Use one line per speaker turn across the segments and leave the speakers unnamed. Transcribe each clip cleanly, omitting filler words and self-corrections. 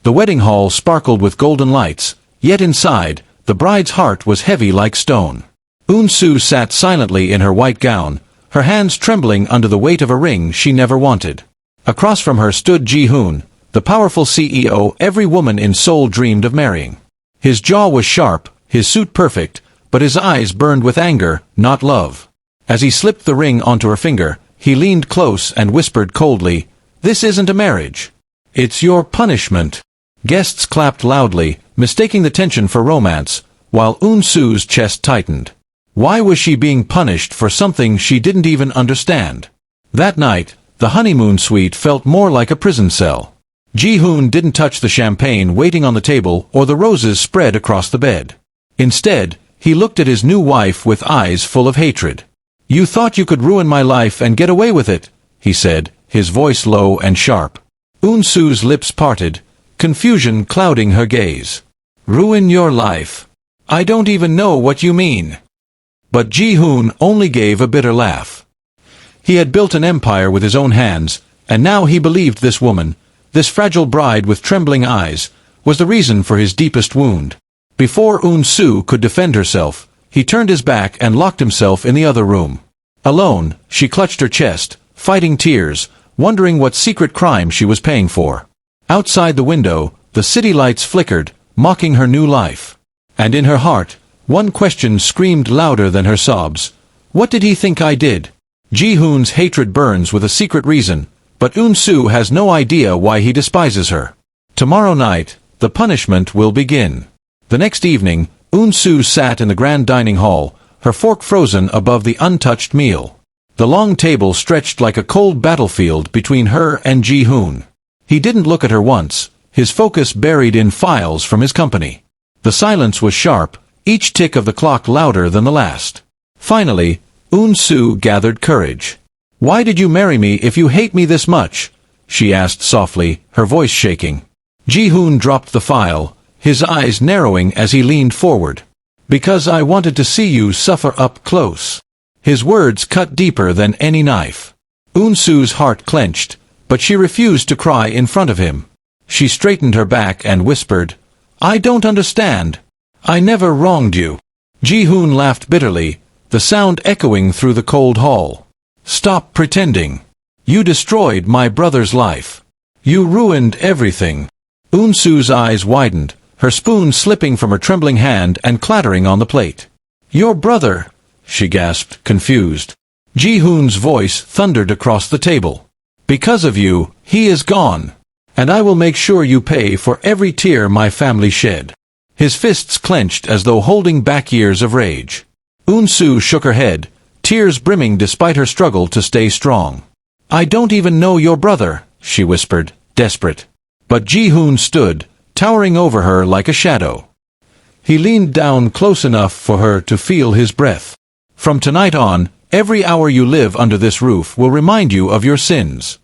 The wedding hall sparkled with golden lights, yet inside, the bride's heart was heavy like stone. Eun-soo sat silently in her white gown, her hands trembling under the weight of a ring she never wanted. Across from her stood Ji-hoon, the powerful CEO every woman in Seoul dreamed of marrying. His jaw was sharp, his suit perfect, but his eyes burned with anger, not love. As he slipped the ring onto her finger, he leaned close and whispered coldly, "This isn't a marriage. It's your punishment." Guests clapped loudly, mistaking the tension for romance, while Eun-soo's chest tightened. Why was she being punished for something she didn't even understand? That night, the honeymoon suite felt more like a prison cell. Ji-hoon didn't touch the champagne waiting on the table or the roses spread across the bed. Instead, he looked at his new wife with eyes full of hatred. "You thought you could ruin my life and get away with it," he said, his voice low and sharp. Eun-soo's lips parted, confusion clouding her gaze. "Ruin your life? I don't even know what you mean." But Ji-hoon only gave a bitter laugh. He had built an empire with his own hands, and now he believed this woman, this fragile bride with trembling eyes, was the reason for his deepest wound. Before Eun-soo could defend herself, he turned his back and locked himself in the other room. Alone, she clutched her chest, fighting tears, wondering what secret crime she was paying for. Outside the window, the city lights flickered, mocking her new life. And in her heart, one question screamed louder than her sobs. What did he think I did? Ji-hoon's hatred burns with a secret reason, but Eun-soo has no idea why he despises her. Tomorrow night, the punishment will begin. The next evening, Eun-soo sat in the grand dining hall, her fork frozen above the untouched meal. The long table stretched like a cold battlefield between her and Ji-hoon. He didn't look at her once, his focus buried in files from his company. The silence was sharp, each tick of the clock louder than the last. Finally, Eun-soo gathered courage. "Why did you marry me if you hate me this much?" she asked softly, her voice shaking. Ji-hoon dropped the file, his eyes narrowing as he leaned forward. "Because I wanted to see you suffer up close." His words cut deeper than any knife. Eun-soo's heart clenched, but she refused to cry in front of him. She straightened her back and whispered, "I don't understand. I never wronged you." Ji-hoon laughed bitterly, the sound echoing through the cold hall. "Stop pretending. You destroyed my brother's life. You ruined everything." Eun-soo's eyes widened, her spoon slipping from her trembling hand and clattering on the plate. "Your brother," she gasped, confused. Ji-hoon's voice thundered across the table. "Because of you, he is gone. And I will make sure you pay for every tear my family shed." His fists clenched as though holding back years of rage. Eun-soo shook her head, tears brimming despite her struggle to stay strong. "I don't even know your brother," she whispered, desperate. But Ji-hoon stood, towering over her like a shadow. He leaned down close enough for her to feel his breath. "From tonight on, every hour you live under this roof will remind you of your sins."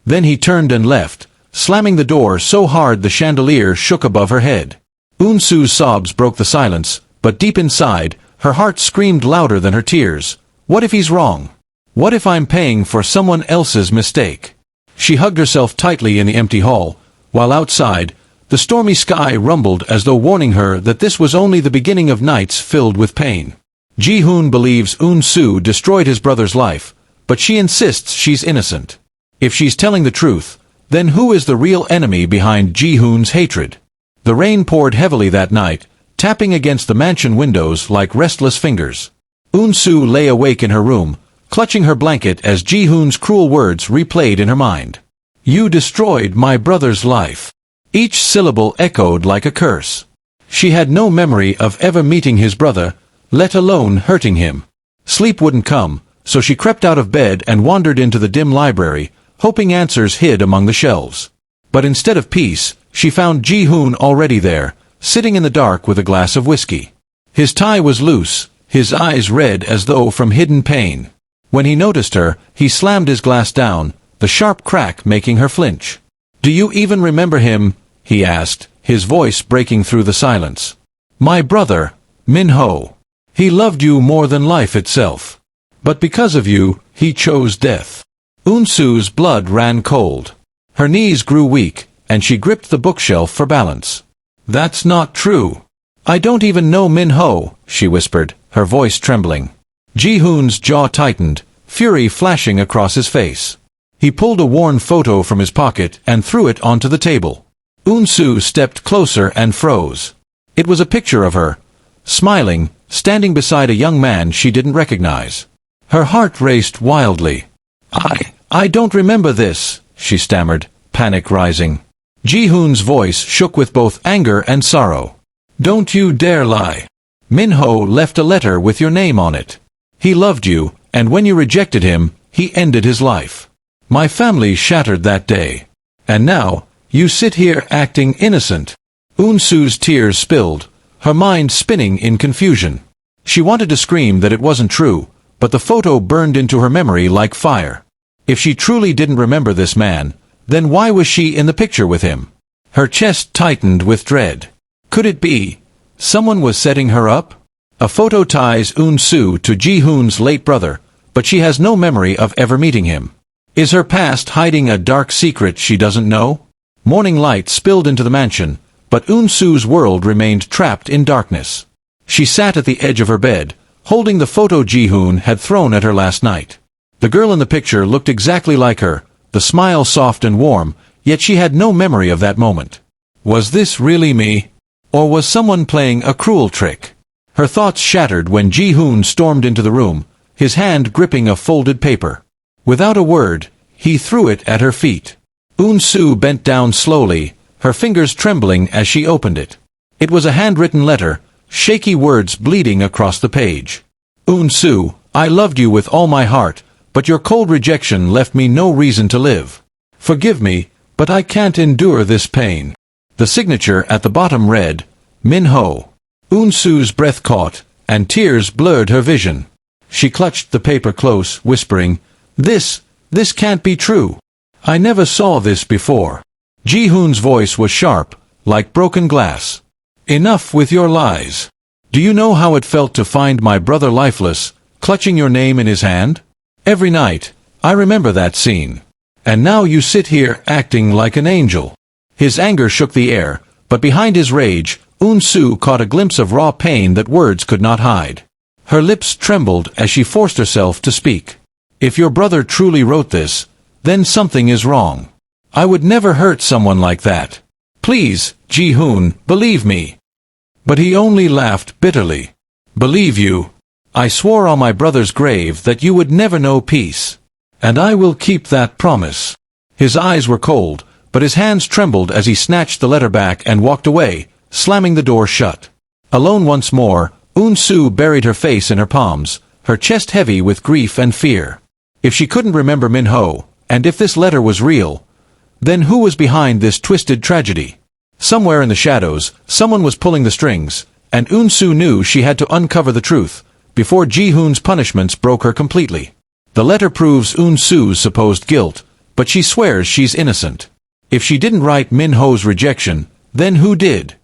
Then he turned and left, slamming the door so hard the chandelier shook above her head. Eun-soo's sobs broke the silence, but deep inside, her heart screamed louder than her tears. What if he's wrong? What if I'm paying for someone else's mistake? She hugged herself tightly in the empty hall, while outside, the stormy sky rumbled as though warning her that this was only the beginning of nights filled with pain. Ji-hoon believes Eun-soo destroyed his brother's life, but she insists she's innocent. If she's telling the truth, then who is the real enemy behind Ji-hoon's hatred? The rain poured heavily that night, tapping against the mansion windows like restless fingers. Eun-soo lay awake in her room, clutching her blanket as Ji-hoon's cruel words replayed in her mind. "You destroyed my brother's life." Each syllable echoed like a curse. She had no memory of ever meeting his brother, let alone hurting him. Sleep wouldn't come, so she crept out of bed and wandered into the dim library, hoping answers hid among the shelves. But instead of peace, she found Ji-hoon already there, sitting in the dark with a glass of whiskey. His tie was loose, his eyes red as though from hidden pain. When he noticed her, he slammed his glass down, the sharp crack making her flinch. "Do you even remember him?" he asked, his voice breaking through the silence. "My brother, Min-ho. He loved you more than life itself. But because of you, he chose death." Eun-soo's blood ran cold. Her knees grew weak, and she gripped the bookshelf for balance. "That's not true. I don't even know Min-ho," she whispered, her voice trembling. Ji-hoon's jaw tightened, fury flashing across his face. He pulled a worn photo from his pocket and threw it onto the table. Eun-soo stepped closer and froze. It was a picture of her, smiling, standing beside a young man she didn't recognize. Her heart raced wildly. I don't remember this," she stammered, panic rising. Ji-hoon's voice shook with both anger and sorrow. "Don't you dare lie. Min-ho left a letter with your name on it. He loved you, and when you rejected him, he ended his life. My family shattered that day. And now, you sit here acting innocent." Eun-soo's tears spilled, her mind spinning in confusion. She wanted to scream that it wasn't true, but the photo burned into her memory like fire. If she truly didn't remember this man, then why was she in the picture with him? Her chest tightened with dread. Could it be someone was setting her up? A photo ties Eun-soo to Ji-hoon's late brother, but she has no memory of ever meeting him. Is her past hiding a dark secret she doesn't know? Morning light spilled into the mansion, but Eun-soo's world remained trapped in darkness. She sat at the edge of her bed, holding the photo Ji-hoon had thrown at her last night. The girl in the picture looked exactly like her, the smile soft and warm, yet she had no memory of that moment. Was this really me? Or was someone playing a cruel trick? Her thoughts shattered when Ji-hoon stormed into the room, his hand gripping a folded paper. Without a word, he threw it at her feet. Eun-soo bent down slowly, her fingers trembling as she opened it. It was a handwritten letter, shaky words bleeding across the page. "Eun-soo, I loved you with all my heart, but your cold rejection left me no reason to live. Forgive me, but I can't endure this pain." The signature at the bottom read, Min-ho. Eun-soo's breath caught, and tears blurred her vision. She clutched the paper close, whispering, This can't be true. I never saw this before." Ji-hoon's voice was sharp, like broken glass. "Enough with your lies. Do you know how it felt to find my brother lifeless, clutching your name in his hand? Every night, I remember that scene. And now you sit here acting like an angel." His anger shook the air, but behind his rage, Eun-soo caught a glimpse of raw pain that words could not hide. Her lips trembled as she forced herself to speak. "If your brother truly wrote this, then something is wrong. I would never hurt someone like that. Please, Ji-hoon, believe me." But he only laughed bitterly. "Believe you? I swore on my brother's grave that you would never know peace. And I will keep that promise." His eyes were cold, but his hands trembled as he snatched the letter back and walked away, slamming the door shut. Alone once more, Eun-soo buried her face in her palms, her chest heavy with grief and fear. If she couldn't remember Min-ho, and if this letter was real, then who was behind this twisted tragedy? Somewhere in the shadows, someone was pulling the strings, and Eun-soo knew she had to uncover the truth, before Ji-hoon's punishments broke her completely. The letter proves Eun-soo's supposed guilt, but she swears she's innocent. If she didn't write Min-ho's rejection, then who did?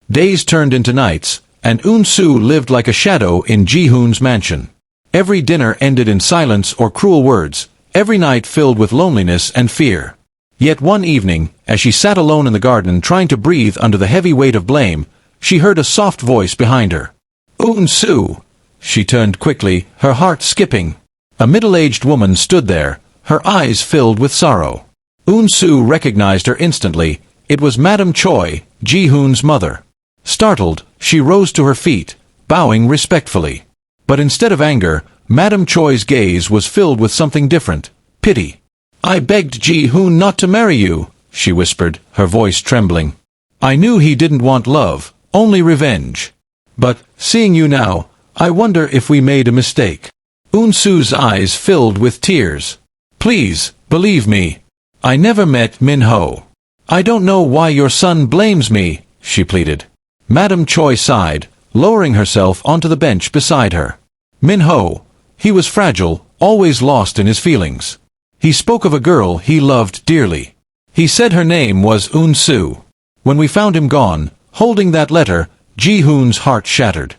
Days turned into nights, and Eun-soo lived like a shadow in Ji-hoon's mansion. Every dinner ended in silence or cruel words, every night filled with loneliness and fear. Yet one evening, as she sat alone in the garden trying to breathe under the heavy weight of blame, she heard a soft voice behind her. "Eun-soo!" She turned quickly, her heart skipping. A middle-aged woman stood there, her eyes filled with sorrow. Eun-soo recognized her instantly. It was Madame Choi, Ji-hoon's mother. Startled, she rose to her feet, bowing respectfully. But instead of anger, Madame Choi's gaze was filled with something different, pity. "I begged Ji-hoon not to marry you," she whispered, her voice trembling. "I knew he didn't want love, only revenge. But, seeing you now, I wonder if we made a mistake." Eun-soo's eyes filled with tears. "Please, believe me. I never met Min-ho. I don't know why your son blames me," she pleaded. Madame Choi sighed, lowering herself onto the bench beside her. "Min-ho, he was fragile, always lost in his feelings. He spoke of a girl he loved dearly. He said her name was Eun-soo. When we found him gone, holding that letter, Ji-hoon's heart shattered.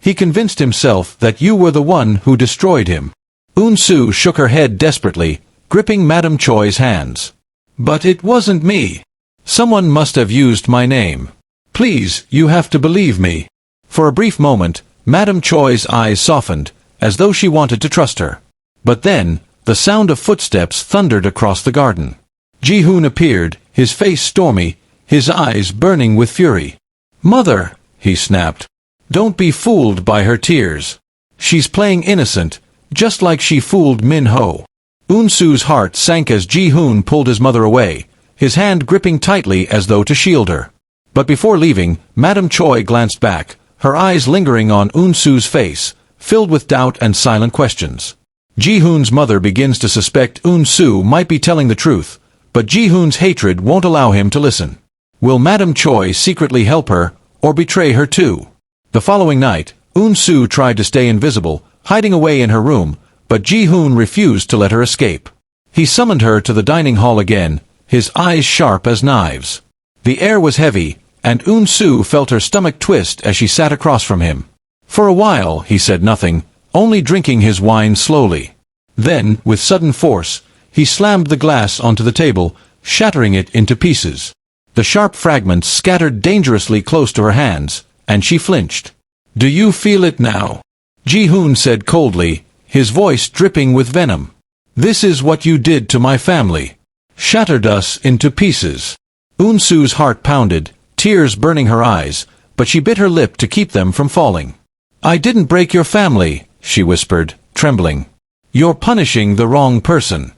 He convinced himself that you were the one who destroyed him." Eun-soo shook her head desperately, gripping Madame Choi's hands. "But it wasn't me. Someone must have used my name. Please, you have to believe me. For a brief moment, Madame Choi's eyes softened, as though she wanted to trust her. But then, the sound of footsteps thundered across the garden. Ji-hoon appeared, his face stormy, his eyes burning with fury. "Mother," he snapped. "Don't be fooled by her tears. She's playing innocent, just like she fooled Min-ho." Eun-soo's heart sank as Ji-hoon pulled his mother away, his hand gripping tightly as though to shield her. But before leaving, Madame Choi glanced back, her eyes lingering on Eun-soo's face, filled with doubt and silent questions. Ji-hoon's mother begins to suspect Eun-soo might be telling the truth, but Ji-hoon's hatred won't allow him to listen. Will Madame Choi secretly help her, or betray her too? The following night, Eun-soo tried to stay invisible, hiding away in her room, but Ji-hoon refused to let her escape. He summoned her to the dining hall again, his eyes sharp as knives. The air was heavy, and Eun-soo felt her stomach twist as she sat across from him. For a while he said nothing, only drinking his wine slowly. Then, with sudden force, he slammed the glass onto the table, shattering it into pieces. The sharp fragments scattered dangerously close to her hands, and she flinched. "Do you feel it now?" Ji-hoon said coldly, his voice dripping with venom. "This is what you did to my family. Shattered us into pieces." Eun-soo's heart pounded, tears burning her eyes, but she bit her lip to keep them from falling. "I didn't break your family," she whispered, trembling. "You're punishing the wrong person."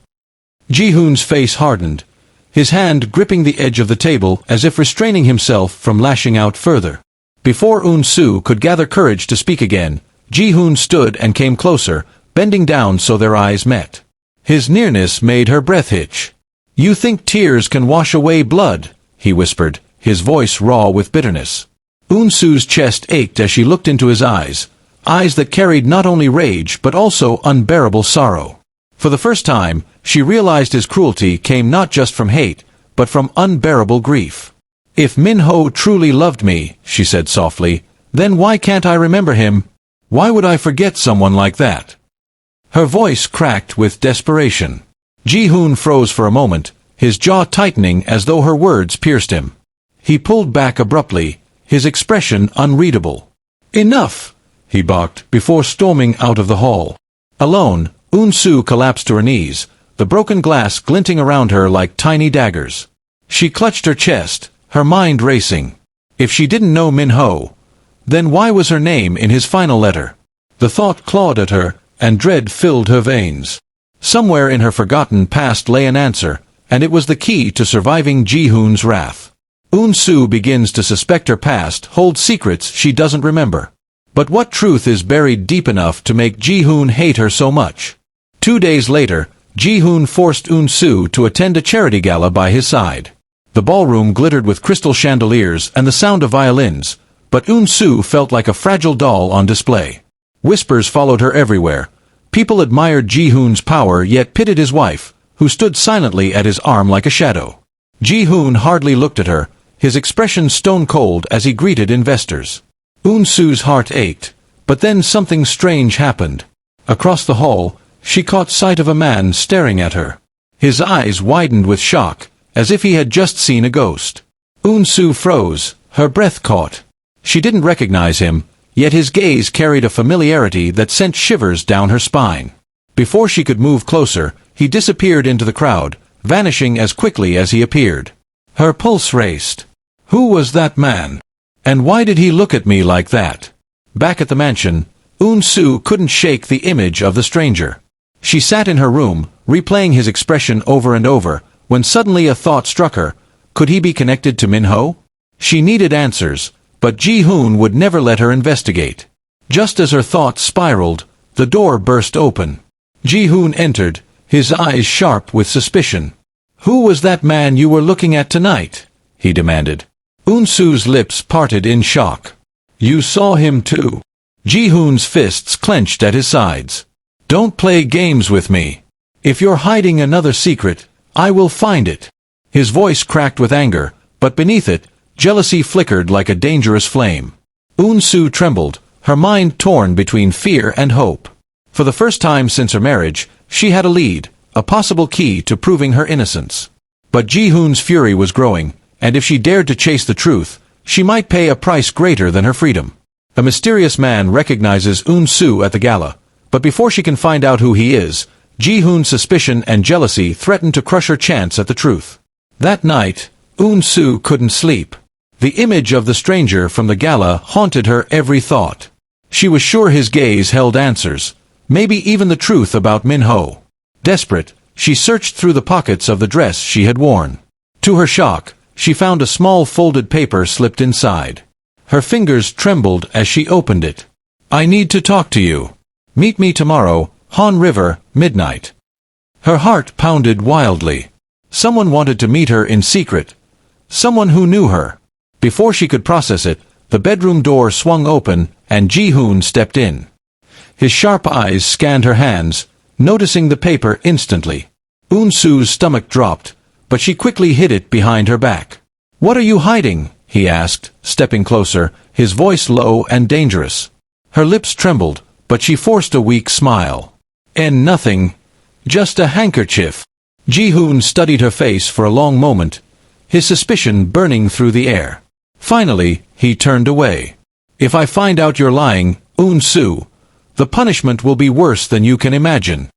Ji-hoon's face hardened, his hand gripping the edge of the table as if restraining himself from lashing out further. Before Eun-soo could gather courage to speak again, Ji-hoon stood and came closer, bending down so their eyes met. His nearness made her breath hitch. "You think tears can wash away blood," he whispered, his voice raw with bitterness. Eun-soo's chest ached as she looked into his eyes that carried not only rage but also unbearable sorrow. For the first time, she realized his cruelty came not just from hate, but from unbearable grief. "If Min-ho truly loved me," she said softly, "then why can't I remember him? Why would I forget someone like that?" Her voice cracked with desperation. Ji-hoon froze for a moment, his jaw tightening as though her words pierced him. He pulled back abruptly, his expression unreadable. "Enough!" he barked, before storming out of the hall. Alone, Eun-soo collapsed to her knees, the broken glass glinting around her like tiny daggers. She clutched her chest, her mind racing. If she didn't know Min-ho, then why was her name in his final letter? The thought clawed at her, and dread filled her veins. Somewhere in her forgotten past lay an answer, and it was the key to surviving Ji-hoon's wrath. Eun-soo begins to suspect her past holds secrets she doesn't remember. But what truth is buried deep enough to make Ji-hoon hate her so much? 2 days later, Ji-hoon forced Eun-soo to attend a charity gala by his side. The ballroom glittered with crystal chandeliers and the sound of violins, but Eun-soo felt like a fragile doll on display. Whispers followed her everywhere. People admired Ji-hoon's power yet pitied his wife, who stood silently at his arm like a shadow. Ji-hoon hardly looked at her, his expression stone-cold as he greeted investors. Eun-soo's heart ached, but then something strange happened. Across the hall, she caught sight of a man staring at her. His eyes widened with shock, as if he had just seen a ghost. Eun-soo froze, her breath caught. She didn't recognize him, yet his gaze carried a familiarity that sent shivers down her spine. Before she could move closer, he disappeared into the crowd, vanishing as quickly as he appeared. Her pulse raced. Who was that man? And why did he look at me like that? Back at the mansion, Eun-soo couldn't shake the image of the stranger. She sat in her room, replaying his expression over and over, when suddenly a thought struck her. Could he be connected to Min-ho? She needed answers, but Ji-hoon would never let her investigate. Just as her thoughts spiraled, the door burst open. Ji-hoon entered, his eyes sharp with suspicion. "Who was that man you were looking at tonight?" he demanded. Eun-soo's lips parted in shock. "You saw him too." Ji-hoon's fists clenched at his sides. "Don't play games with me. If you're hiding another secret, I will find it." His voice cracked with anger, but beneath it, jealousy flickered like a dangerous flame. Eun-soo trembled, her mind torn between fear and hope. For the first time since her marriage, she had a lead, a possible key to proving her innocence. But Ji-hoon's fury was growing, and if she dared to chase the truth, she might pay a price greater than her freedom. A mysterious man recognizes Eun-soo at the gala, but before she can find out who he is, Ji-hoon's suspicion and jealousy threaten to crush her chance at the truth. That night, Eun-soo couldn't sleep. The image of the stranger from the gala haunted her every thought. She was sure his gaze held answers, maybe even the truth about Min-ho. Desperate, she searched through the pockets of the dress she had worn. To her shock, she found a small folded paper slipped inside. Her fingers trembled as she opened it. "I need to talk to you. Meet me tomorrow, Han River, midnight." Her heart pounded wildly. Someone wanted to meet her in secret. Someone who knew her. Before she could process it, the bedroom door swung open, and Ji-hoon stepped in. His sharp eyes scanned her hands, noticing the paper instantly. Eun-soo's stomach dropped, but she quickly hid it behind her back. "What are you hiding?" he asked, stepping closer, his voice low and dangerous. Her lips trembled, but she forced a weak smile. Nothing. Just a handkerchief." Ji-hoon studied her face for a long moment, his suspicion burning through the air. Finally, he turned away. "If I find out you're lying, Eun-soo, the punishment will be worse than you can imagine."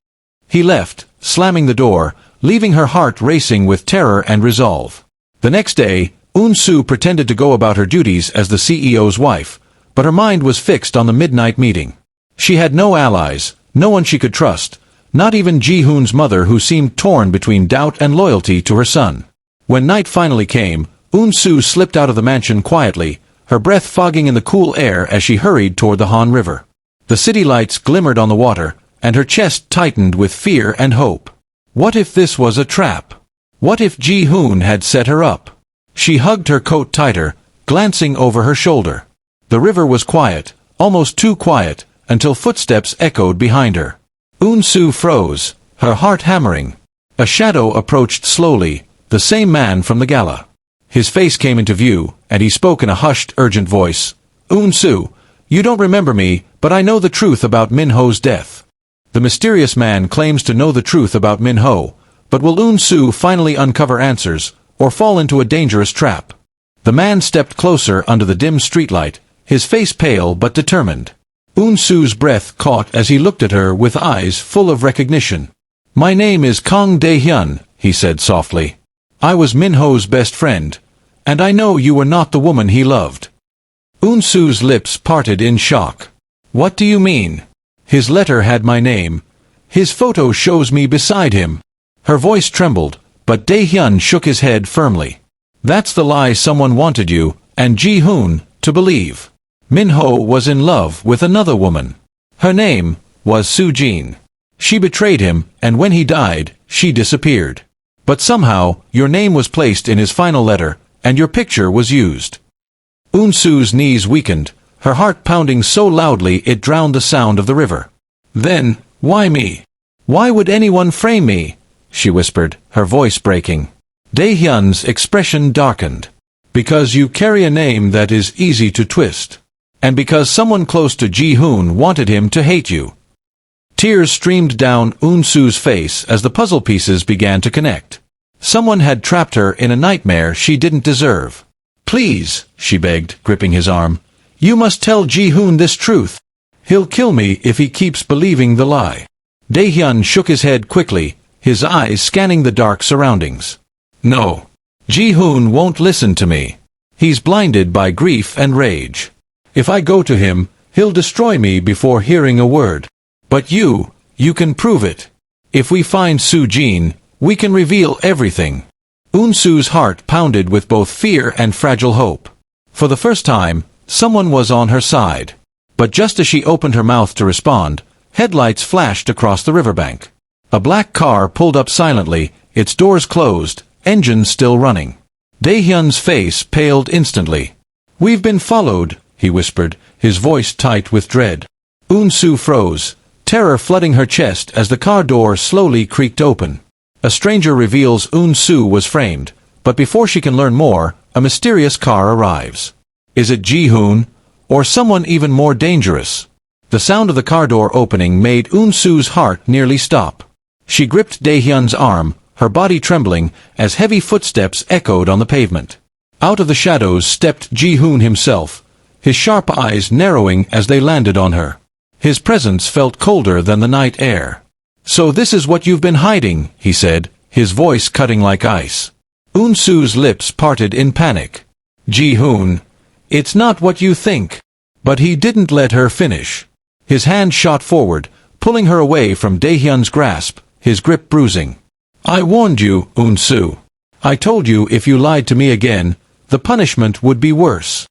He left, slamming the door, leaving her heart racing with terror and resolve. The next day, Eun-soo pretended to go about her duties as the CEO's wife, but her mind was fixed on the midnight meeting. She had no allies, no one she could trust, not even Ji-hoon's mother, who seemed torn between doubt and loyalty to her son. When night finally came, Eun-soo slipped out of the mansion quietly, her breath fogging in the cool air as she hurried toward the Han River. The city lights glimmered on the water, and her chest tightened with fear and hope. What if this was a trap? What if Ji-hoon had set her up? She hugged her coat tighter, glancing over her shoulder. The river was quiet, almost too quiet, until footsteps echoed behind her. Eun-soo froze, her heart hammering. A shadow approached slowly, the same man from the gala. His face came into view, and he spoke in a hushed, urgent voice. "Eun-soo, you don't remember me, but I know the truth about Min-ho's death." The mysterious man claims to know the truth about Min-ho, but will Eun-soo finally uncover answers, or fall into a dangerous trap? The man stepped closer under the dim streetlight, his face pale but determined. Eun-soo's breath caught as he looked at her with eyes full of recognition. "My name is Kang Dae-hyun," he said softly. "I was Min-ho's best friend, and I know you were not the woman he loved." Eun-soo's lips parted in shock. "What do you mean? His letter had my name. His photo shows me beside him." Her voice trembled, but Dae-hyun shook his head firmly. "That's the lie someone wanted you, and Ji-hoon, to believe. Min-ho was in love with another woman. Her name was Sujene. She betrayed him, and when he died, she disappeared. But somehow, your name was placed in his final letter, and your picture was used." Eun-soo's knees weakened, her heart pounding so loudly it drowned the sound of the river. "Then, why me? Why would anyone frame me?" she whispered, her voice breaking. Dae-hyun's expression darkened. "Because you carry a name that is easy to twist. And because someone close to Ji-hoon wanted him to hate you." Tears streamed down Eun-soo's face as the puzzle pieces began to connect. Someone had trapped her in a nightmare she didn't deserve. "Please," she begged, gripping his arm. "You must tell Ji-hoon this truth. He'll kill me if he keeps believing the lie." Dae-hyun shook his head quickly, his eyes scanning the dark surroundings. "No. Ji-hoon won't listen to me. He's blinded by grief and rage. If I go to him, he'll destroy me before hearing a word. But you can prove it. If we find Sujene, we can reveal everything." Eun-soo's heart pounded with both fear and fragile hope. For the first time, someone was on her side. But just as she opened her mouth to respond, headlights flashed across the riverbank. A black car pulled up silently, its doors closed, engine still running. Dae-hyun's face paled instantly. "We've been followed," he whispered, his voice tight with dread. Eun-soo froze, terror flooding her chest as the car door slowly creaked open. A stranger reveals Eun-soo was framed, but before she can learn more, a mysterious car arrives. Is it Ji-hoon, or someone even more dangerous? The sound of the car door opening made Eun-soo's heart nearly stop. She gripped Dae-hyun's arm, her body trembling, as heavy footsteps echoed on the pavement. Out of the shadows stepped Ji-hoon himself, his sharp eyes narrowing as they landed on her. His presence felt colder than the night air. "So this is what you've been hiding," he said, his voice cutting like ice. Eun-soo's lips parted in panic. "Ji-hoon, it's not what you think." But he didn't let her finish. His hand shot forward, pulling her away from Dae-hyun's grasp, his grip bruising. "I warned you, Eun-soo. I told you if you lied to me again, the punishment would be worse."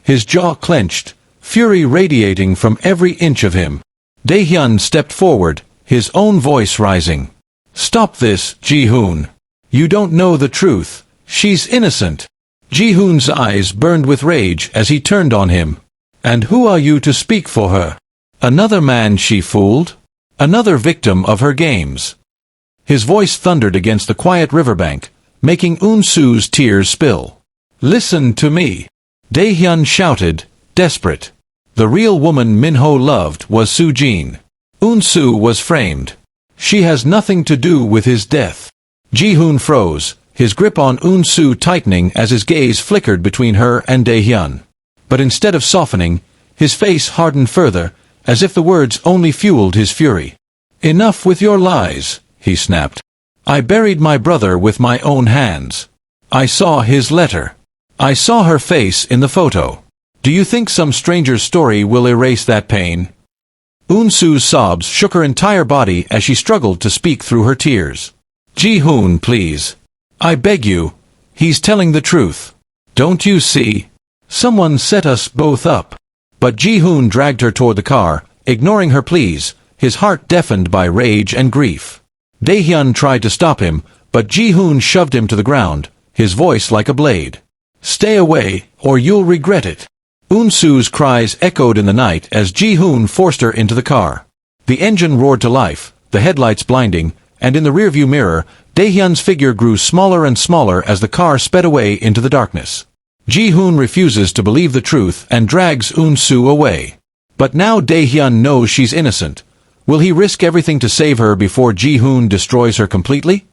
His jaw clenched, fury radiating from every inch of him. Dae-hyun stepped forward, his own voice rising. "Stop this, Ji-hoon. You don't know the truth. She's innocent." Ji-hoon's eyes burned with rage as he turned on him. "And who are you to speak for her? Another man she fooled? Another victim of her games?" His voice thundered against the quiet riverbank, making Eun-soo's tears spill. "Listen to me," Dae-hyun shouted, desperate. The real woman Min-ho loved was Sujene. Eun-soo was framed. She has nothing to do with his death. Ji-hoon froze, his grip on Eun-soo tightening as his gaze flickered between her and Dae-hyun. But instead of softening, his face hardened further, as if the words only fueled his fury. "Enough with your lies," he snapped. "I buried my brother with my own hands. I saw his letter. I saw her face in the photo. Do you think some stranger's story will erase that pain?" Eun-soo's sobs shook her entire body as she struggled to speak through her tears. "Ji-hoon, please. I beg you. He's telling the truth. Don't you see? Someone set us both up." But Ji-hoon dragged her toward the car, ignoring her pleas, his heart deafened by rage and grief. Dae-hyun tried to stop him, but Ji-hoon shoved him to the ground, his voice like a blade. "Stay away, or you'll regret it." Eun-soo's cries echoed in the night as Ji-hoon forced her into the car. The engine roared to life, the headlights blinding, and in the rearview mirror, Dae-hyun's figure grew smaller and smaller as the car sped away into the darkness. Ji-hoon refuses to believe the truth and drags Eun-soo away. But now Dae-hyun knows she's innocent. Will he risk everything to save her before Ji-hoon destroys her completely?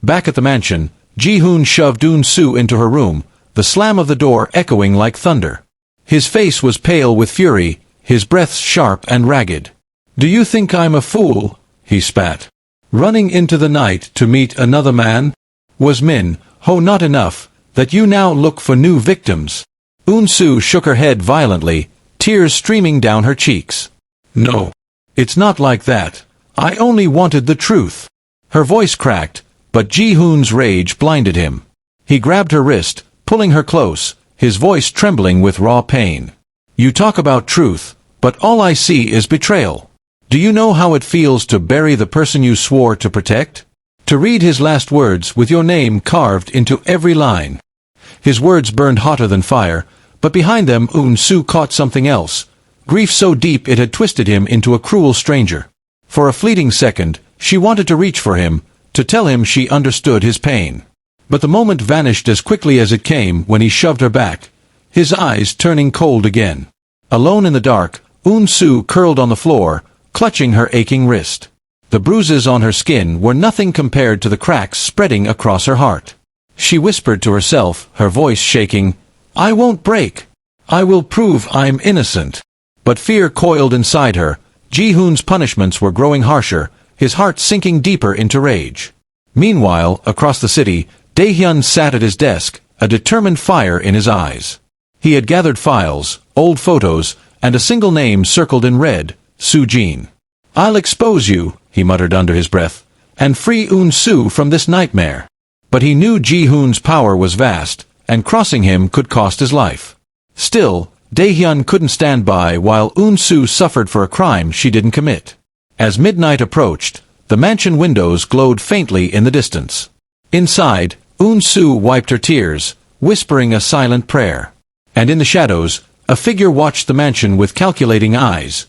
Back at the mansion, Ji-hoon shoved Eun-soo into her room, the slam of the door echoing like thunder. His face was pale with fury, his breath sharp and ragged. "Do you think I'm a fool?" he spat. "Running into the night to meet another man? Was Min-ho not enough, that you now look for new victims?" Eun-soo shook her head violently, tears streaming down her cheeks. "No. It's not like that. I only wanted the truth." Her voice cracked, but Ji-hoon's rage blinded him. He grabbed her wrist, pulling her close, his voice trembling with raw pain. "You talk about truth, but all I see is betrayal. Do you know how it feels to bury the person you swore to protect? To read his last words with your name carved into every line?" His words burned hotter than fire, but behind them Eun-soo caught something else, grief so deep it had twisted him into a cruel stranger. For a fleeting second, she wanted to reach for him, to tell him she understood his pain. But the moment vanished as quickly as it came when he shoved her back, his eyes turning cold again. Alone in the dark, Eun-soo curled on the floor, clutching her aching wrist. The bruises on her skin were nothing compared to the cracks spreading across her heart. She whispered to herself, her voice shaking, "I won't break. I will prove I'm innocent." But fear coiled inside her. Ji-hoon's punishments were growing harsher, his heart sinking deeper into rage. Meanwhile, across the city, Dae-hyun sat at his desk, a determined fire in his eyes. He had gathered files, old photos, and a single name circled in red, Sujene. "I'll expose you," he muttered under his breath, "and free Eun-soo from this nightmare." But he knew Ji-hoon's power was vast, and crossing him could cost his life. Still, Dae-hyun couldn't stand by while Eun-soo suffered for a crime she didn't commit. As midnight approached, the mansion windows glowed faintly in the distance. Inside, Eun-soo wiped her tears, whispering a silent prayer. And in the shadows, a figure watched the mansion with calculating eyes.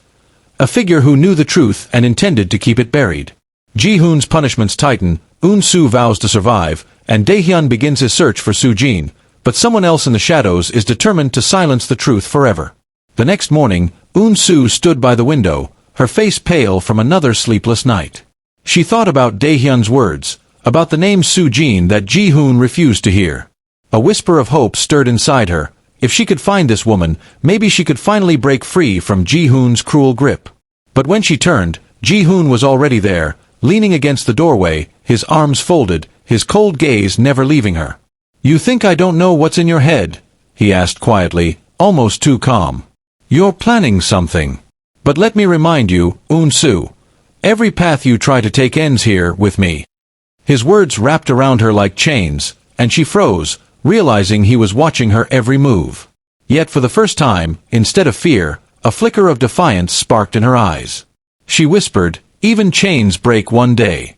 A figure who knew the truth and intended to keep it buried. Ji-hoon's punishments tighten, Eun-soo vows to survive, and Dae-hyun begins his search for Sujene, but someone else in the shadows is determined to silence the truth forever. The next morning, Eun-soo stood by the window, her face pale from another sleepless night. She thought about Dae-hyun's words, about the name Sujene that Ji-hoon refused to hear. A whisper of hope stirred inside her. If she could find this woman, maybe she could finally break free from Ji-hoon's cruel grip. But when she turned, Ji-hoon was already there, leaning against the doorway, his arms folded, his cold gaze never leaving her. "You think I don't know what's in your head?" he asked quietly, almost too calm. "You're planning something. But let me remind you, Eun-soo, every path you try to take ends here with me." His words wrapped around her like chains, and she froze, realizing he was watching her every move. Yet for the first time, instead of fear, a flicker of defiance sparked in her eyes. She whispered, "Even chains break one day."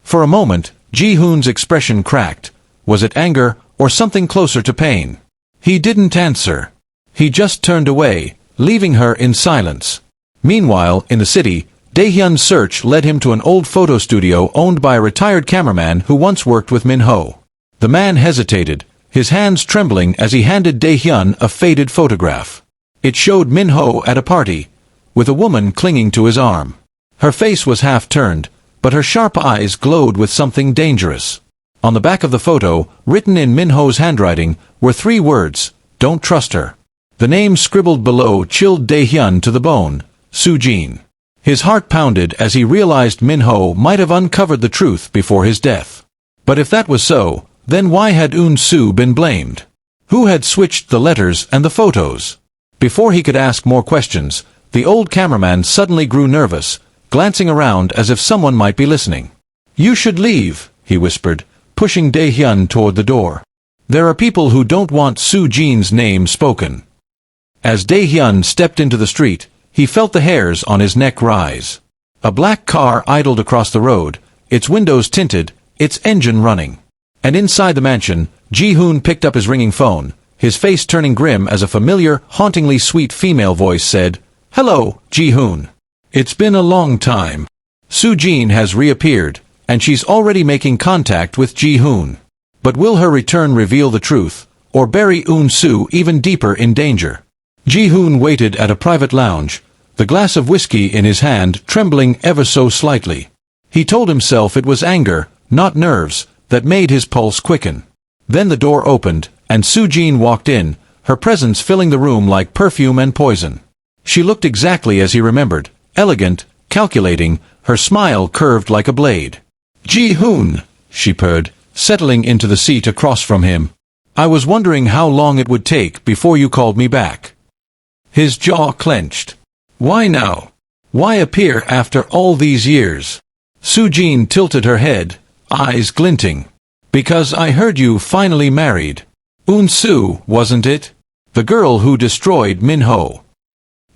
For a moment, Ji-hoon's expression cracked. Was it anger, or something closer to pain? He didn't answer. He just turned away, leaving her in silence. Meanwhile, in the city, Dae-hyun's search led him to an old photo studio owned by a retired cameraman who once worked with Min-ho. The man hesitated, his hands trembling as he handed Dae-hyun a faded photograph. It showed Min-ho at a party, with a woman clinging to his arm. Her face was half-turned, but her sharp eyes glowed with something dangerous. On the back of the photo, written in Min-ho's handwriting, were 3 words, "Don't trust her." The name scribbled below chilled Dae-hyun to the bone, Sujene. His heart pounded as he realized Min-ho might have uncovered the truth before his death. But if that was so, then why had Eun-soo been blamed? Who had switched the letters and the photos? Before he could ask more questions, the old cameraman suddenly grew nervous, glancing around as if someone might be listening. "You should leave," he whispered, pushing Dae-hyun toward the door. "There are people who don't want Sujene's name spoken." As Dae-hyun stepped into the street, he felt the hairs on his neck rise. A black car idled across the road, its windows tinted, its engine running. And inside the mansion, Ji-hoon picked up his ringing phone, his face turning grim as a familiar, hauntingly sweet female voice said, "Hello, Ji-hoon. It's been a long time." Sujene has reappeared, and she's already making contact with Ji-hoon. But will her return reveal the truth, or bury Eun-soo even deeper in danger? Ji-hoon waited at a private lounge, the glass of whiskey in his hand trembling ever so slightly. He told himself it was anger, not nerves, that made his pulse quicken. Then the door opened, and Sujene walked in, her presence filling the room like perfume and poison. She looked exactly as he remembered, elegant, calculating, her smile curved like a blade. "Ji-hoon," she purred, settling into the seat across from him. "I was wondering how long it would take before you called me back." His jaw clenched. "Why now? Why appear after all these years?" Sujene tilted her head, eyes glinting. "Because I heard you finally married. Eun-soo, wasn't it? The girl who destroyed Min-ho."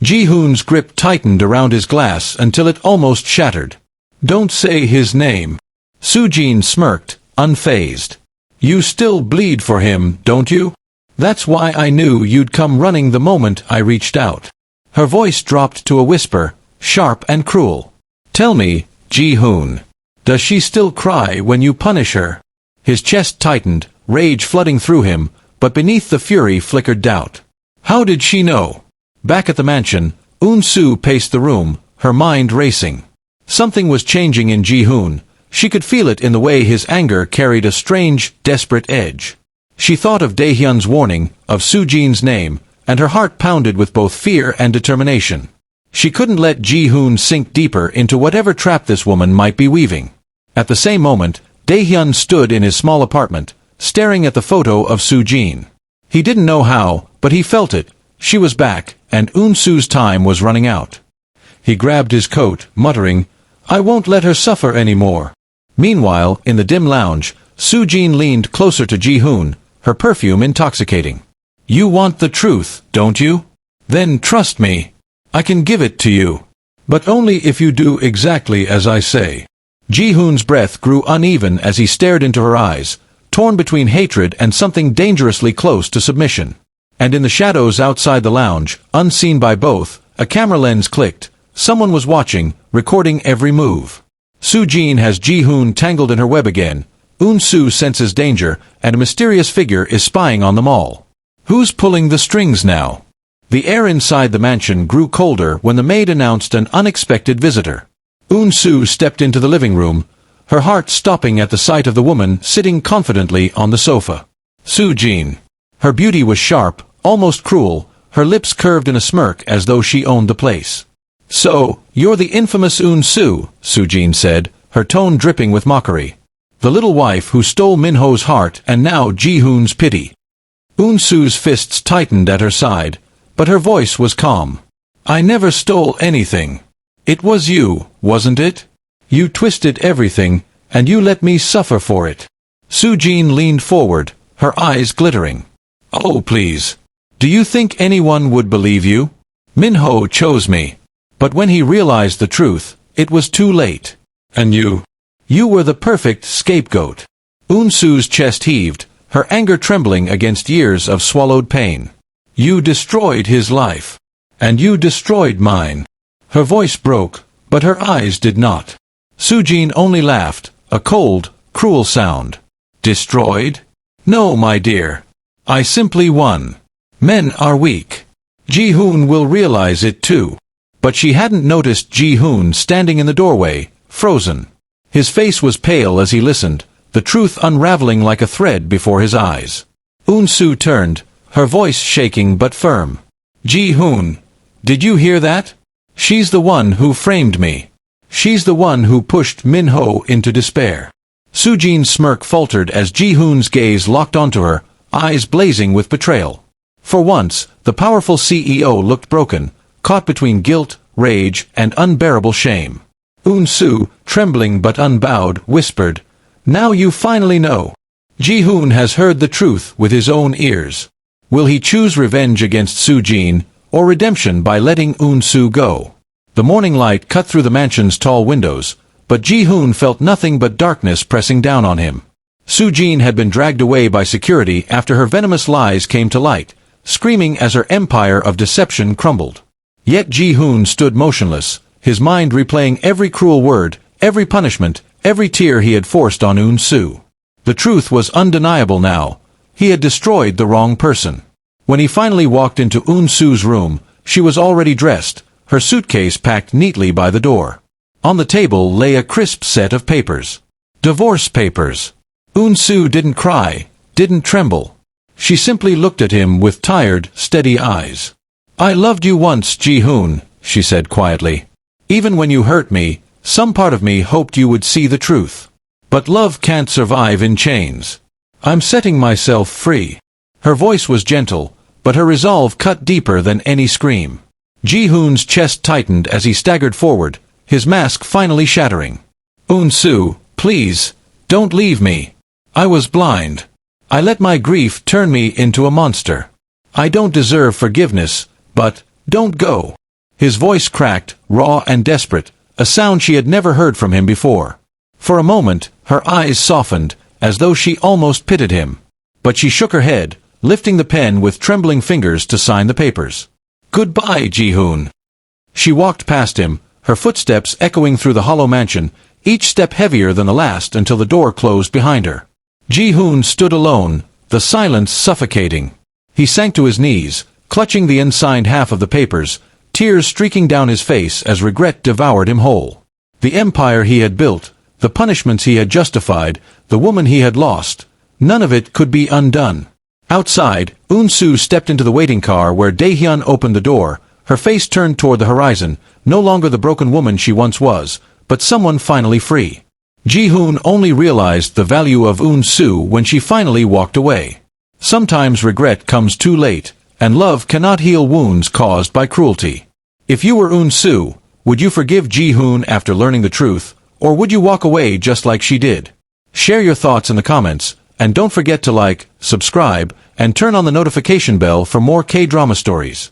Ji-hoon's grip tightened around his glass until it almost shattered. "Don't say his name." Sujene smirked, unfazed. "You still bleed for him, don't you? That's why I knew you'd come running the moment I reached out." Her voice dropped to a whisper, sharp and cruel. "Tell me, Ji-hoon, does she still cry when you punish her?" His chest tightened, rage flooding through him, but beneath the fury flickered doubt. How did she know? Back at the mansion, Eun-soo paced the room, her mind racing. Something was changing in Ji-hoon. She could feel it in the way his anger carried a strange, desperate edge. She thought of Dae-hyun's warning, of Sujene's name, and her heart pounded with both fear and determination. She couldn't let Ji-hoon sink deeper into whatever trap this woman might be weaving. At the same moment, Dae-hyun stood in his small apartment, staring at the photo of Sujene. He didn't know how, but he felt it. She was back, and Eun-soo's time was running out. He grabbed his coat, muttering, "I won't let her suffer anymore." Meanwhile, in the dim lounge, Sujene leaned closer to Ji-hoon, her perfume intoxicating. "You want the truth, don't you? Then trust me. I can give it to you. But only if you do exactly as I say." Ji-hoon's breath grew uneven as he stared into her eyes, torn between hatred and something dangerously close to submission. And in the shadows outside the lounge, unseen by both, a camera lens clicked. Someone was watching, recording every move. Sujene has Ji-hoon tangled in her web again. Eun-soo senses danger, and a mysterious figure is spying on them all. Who's pulling the strings now? The air inside the mansion grew colder when the maid announced an unexpected visitor. Eun-soo stepped into the living room, her heart stopping at the sight of the woman sitting confidently on the sofa. Sujene. Her beauty was sharp, almost cruel, her lips curved in a smirk as though she owned the place. "So, you're the infamous Eun-soo," Sujene said, her tone dripping with mockery. "The little wife who stole Minho's heart and now Ji-hoon's pity." Eun-soo's fists tightened at her side, but her voice was calm. "I never stole anything. It was you, wasn't it? You twisted everything, and you let me suffer for it." Sujene leaned forward, her eyes glittering. "Oh, please. Do you think anyone would believe you? Minho chose me. But when he realized the truth, it was too late. And you were the perfect scapegoat." Eun-soo's chest heaved, her anger trembling against years of swallowed pain. "You destroyed his life. And you destroyed mine." Her voice broke, but her eyes did not. Sujene only laughed, a cold, cruel sound. "Destroyed? No, my dear. I simply won. Men are weak. Ji-hoon will realize it too." But she hadn't noticed Ji-hoon standing in the doorway, frozen. His face was pale as he listened, the truth unraveling like a thread before his eyes. Eun-soo turned, her voice shaking but firm. "Ji-hoon, did you hear that? She's the one who framed me. She's the one who pushed Minho into despair." Sujene's smirk faltered as Ji-hoon's gaze locked onto her, eyes blazing with betrayal. For once, the powerful CEO looked broken, caught between guilt, rage, and unbearable shame. Eun-soo, trembling but unbowed, whispered, "Now you finally know. Ji-hoon has heard the truth with his own ears. Will he choose revenge against Sujene, or redemption by letting Eun-soo go?" The morning light cut through the mansion's tall windows, but Ji-hoon felt nothing but darkness pressing down on him. Sujene had been dragged away by security after her venomous lies came to light, screaming as her empire of deception crumbled. Yet Ji-hoon stood motionless, his mind replaying every cruel word, every punishment, every tear he had forced on Eun-soo. The truth was undeniable now. He had destroyed the wrong person. When he finally walked into Eun-soo's room, she was already dressed, her suitcase packed neatly by the door. On the table lay a crisp set of papers. Divorce papers. Eun-soo didn't cry, didn't tremble. She simply looked at him with tired, steady eyes. "I loved you once, Ji-hoon," she said quietly. "Even when you hurt me, some part of me hoped you would see the truth. But love can't survive in chains. I'm setting myself free." Her voice was gentle, but her resolve cut deeper than any scream. Ji-hoon's chest tightened as he staggered forward, his mask finally shattering. "Eun-soo, please, don't leave me. I was blind. I let my grief turn me into a monster. I don't deserve forgiveness, but don't go." His voice cracked, raw and desperate, a sound she had never heard from him before. For a moment, her eyes softened, as though she almost pitied him. But she shook her head, lifting the pen with trembling fingers to sign the papers. "Goodbye, Ji-hoon." She walked past him, her footsteps echoing through the hollow mansion, each step heavier than the last until the door closed behind her. Ji-hoon stood alone, the silence suffocating. He sank to his knees, clutching the unsigned half of the papers, tears streaking down his face as regret devoured him whole. The empire he had built, the punishments he had justified, the woman he had lost, none of it could be undone. Outside, Eun-soo stepped into the waiting car where Dae-hyun opened the door, her face turned toward the horizon, no longer the broken woman she once was, but someone finally free. Ji-hoon only realized the value of Eun-soo when she finally walked away. Sometimes regret comes too late, and love cannot heal wounds caused by cruelty. If you were Eun-soo, would you forgive Ji-hoon after learning the truth, or would you walk away just like she did? Share your thoughts in the comments, and don't forget to like, subscribe, and turn on the notification bell for more K-drama stories.